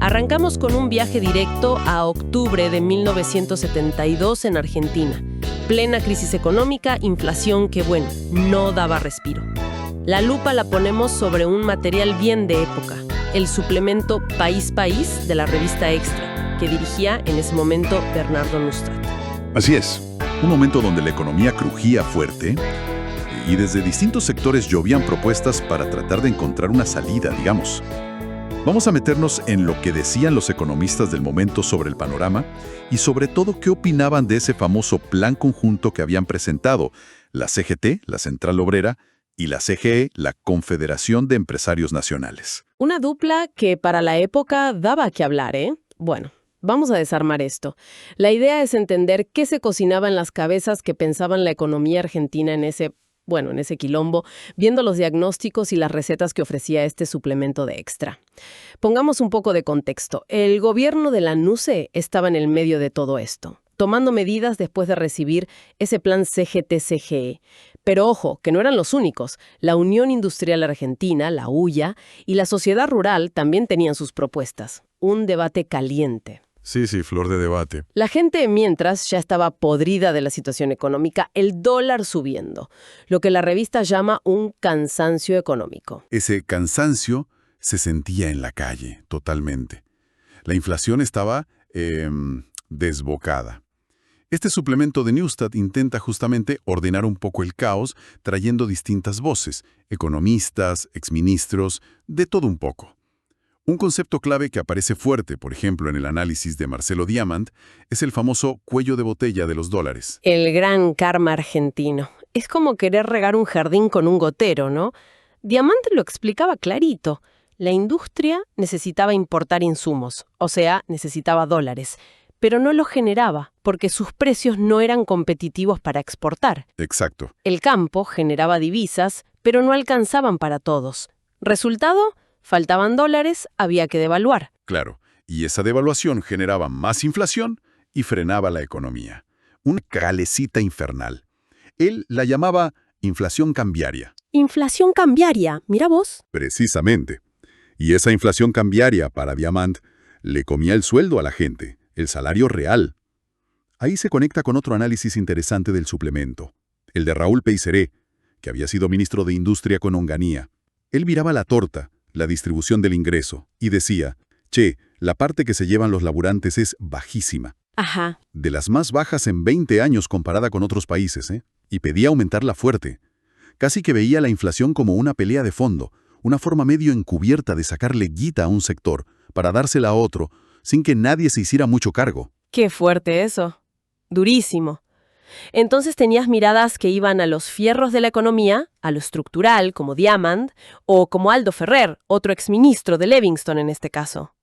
Arrancamos con un viaje directo a octubre de 1972 en Argentina. Plena crisis económica, inflación que, bueno, no daba respiro. La lupa la ponemos sobre un material bien de época, el suplemento País País de la revista Extra, que dirigía en ese momento Bernardo Neustadt. Así es, un momento donde la economía crujía fuerte y desde distintos sectores llovían propuestas para tratar de encontrar una salida, digamos. Vamos a meternos en lo que decían los economistas del momento sobre el panorama y sobre todo qué opinaban de ese famoso plan conjunto que habían presentado la CGT, la Central Obrera, y la CGE, la Confederación de Empresarios Nacionales. Una dupla que para la época daba que hablar, ¿eh? Bueno, vamos a desarmar esto. La idea es entender qué se cocinaba en las cabezas que pensaban la economía argentina en ese quilombo, viendo los diagnósticos y las recetas que ofrecía este suplemento de Extra. Pongamos un poco de contexto. El gobierno de la NUCE estaba en el medio de todo esto, tomando medidas después de recibir ese plan CGT-CGE. Pero ojo, que no eran los únicos. La Unión Industrial Argentina, la UIA, y la sociedad rural también tenían sus propuestas. Un debate caliente. Sí, flor de debate. La gente, mientras, ya estaba podrida de la situación económica, el dólar subiendo, lo que la revista llama un cansancio económico. Ese cansancio se sentía en la calle, totalmente. La inflación estaba desbocada. Este suplemento de Neustadt intenta justamente ordenar un poco el caos, trayendo distintas voces, economistas, exministros, de todo un poco. Un concepto clave que aparece fuerte, por ejemplo, en el análisis de Marcelo Diamant, es el famoso cuello de botella de los dólares. El gran karma argentino. Es como querer regar un jardín con un gotero, ¿no? Diamant lo explicaba clarito. La industria necesitaba importar insumos, o sea, necesitaba dólares, pero no los generaba porque sus precios no eran competitivos para exportar. Exacto. El campo generaba divisas, pero no alcanzaban para todos. Resultado, faltaban dólares, había que devaluar. Claro, y esa devaluación generaba más inflación y frenaba la economía. Una calecita infernal. Él la llamaba inflación cambiaria. Inflación cambiaria, mira vos. Precisamente. Y esa inflación cambiaria, para Diamant, le comía el sueldo a la gente, el salario real. Ahí se conecta con otro análisis interesante del suplemento, el de Raúl Peyceré, que había sido ministro de Industria con Onganía. Él miraba la torta, la distribución del ingreso, y decía, la parte que se llevan los laburantes es bajísima. Ajá. De las más bajas en 20 años comparada con otros países, y pedía aumentarla fuerte. Casi que veía la inflación como una pelea de fondo, una forma medio encubierta de sacarle guita a un sector para dársela a otro, sin que nadie se hiciera mucho cargo. Qué fuerte eso. Durísimo. Entonces tenías miradas que iban a los fierros de la economía, a lo estructural, como Diamant, o como Aldo Ferrer, otro exministro de Levingston en este caso.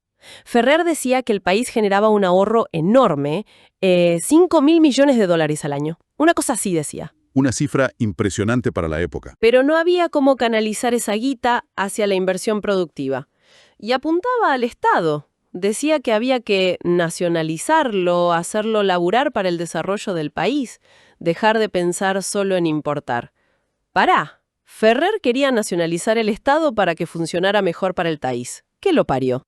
Ferrer decía que el país generaba un ahorro enorme, 5.000 millones de dólares al año. Una cosa así decía. Una cifra impresionante para la época. Pero no había cómo canalizar esa guita hacia la inversión productiva. Y apuntaba al Estado. Decía que había que nacionalizarlo, hacerlo laburar para el desarrollo del país, dejar de pensar solo en importar. Pará, Ferrer quería nacionalizar el Estado para que funcionara mejor para el país. ¿Qué lo parió?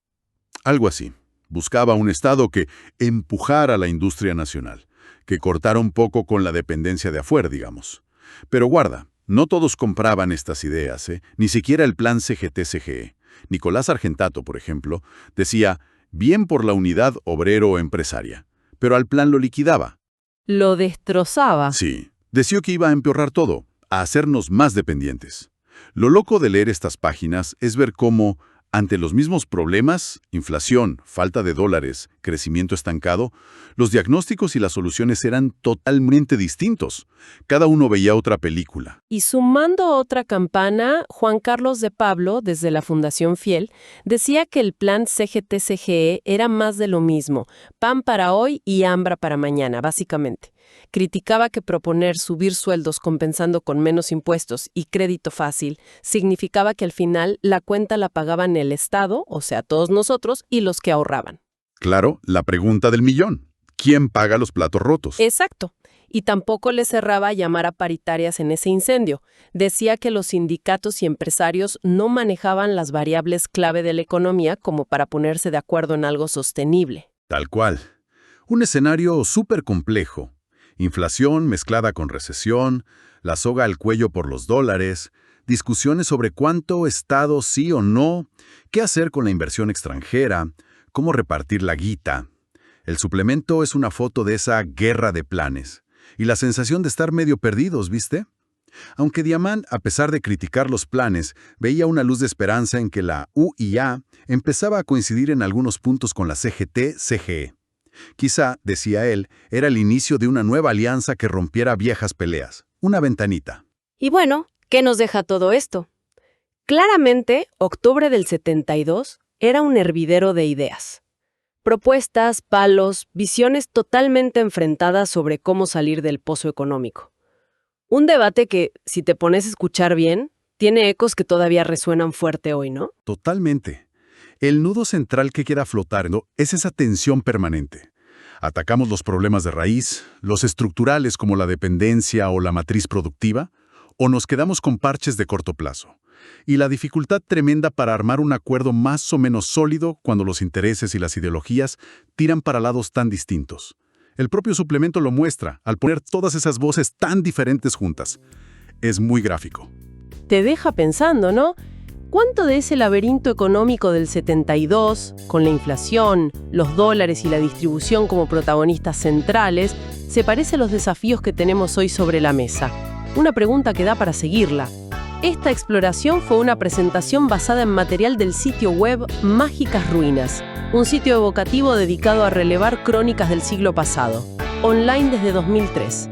Algo así. Buscaba un Estado que empujara a la industria nacional, que cortara un poco con la dependencia de afuera, digamos. Pero guarda, no todos compraban estas ideas, ni siquiera el plan CGT-CGE. Nicolás Argentato, por ejemplo, decía, bien por la unidad obrero-empresaria, pero al plan lo liquidaba. Lo destrozaba. Sí, decía que iba a empeorar todo, a hacernos más dependientes. Lo loco de leer estas páginas es ver cómo, ante los mismos problemas, inflación, falta de dólares, crecimiento estancado, los diagnósticos y las soluciones eran totalmente distintos. Cada uno veía otra película. Y sumando otra campana, Juan Carlos de Pablo, desde la Fundación Fiel, decía que el plan CGT-CGE era más de lo mismo, pan para hoy y hambre para mañana, básicamente. Criticaba que proponer subir sueldos compensando con menos impuestos y crédito fácil significaba que al final la cuenta la pagaban el Estado, o sea, todos nosotros, y los que ahorraban. Claro, la pregunta del millón. ¿Quién paga los platos rotos? Exacto. Y tampoco le cerraba llamar a paritarias en ese incendio. Decía que los sindicatos y empresarios no manejaban las variables clave de la economía como para ponerse de acuerdo en algo sostenible. Tal cual. Un escenario súper complejo. Inflación mezclada con recesión, la soga al cuello por los dólares, discusiones sobre cuánto Estado sí o no, qué hacer con la inversión extranjera, cómo repartir la guita. El suplemento es una foto de esa guerra de planes. Y la sensación de estar medio perdidos, ¿viste? Aunque Diamant, a pesar de criticar los planes, veía una luz de esperanza en que la UIA empezaba a coincidir en algunos puntos con la CGT-CGE. Quizá, decía él, era el inicio de una nueva alianza que rompiera viejas peleas. Una ventanita. Y bueno, ¿qué nos deja todo esto? Claramente, octubre del 72 era un hervidero de ideas. Propuestas, palos, visiones totalmente enfrentadas sobre cómo salir del pozo económico. Un debate que, si te pones a escuchar bien, tiene ecos que todavía resuenan fuerte hoy, ¿no? Totalmente. El nudo central que queda flotando es esa tensión permanente. ¿Atacamos los problemas de raíz, los estructurales como la dependencia o la matriz productiva, o nos quedamos con parches de corto plazo? Y la dificultad tremenda para armar un acuerdo más o menos sólido cuando los intereses y las ideologías tiran para lados tan distintos. El propio suplemento lo muestra al poner todas esas voces tan diferentes juntas. Es muy gráfico. Te deja pensando, ¿no? ¿Cuánto de ese laberinto económico del 72, con la inflación, los dólares y la distribución como protagonistas centrales, se parece a los desafíos que tenemos hoy sobre la mesa? Una pregunta que da para seguirla. Esta exploración fue una presentación basada en material del sitio web Mágicas Ruinas, un sitio evocativo dedicado a relevar crónicas del siglo pasado, online desde 2003.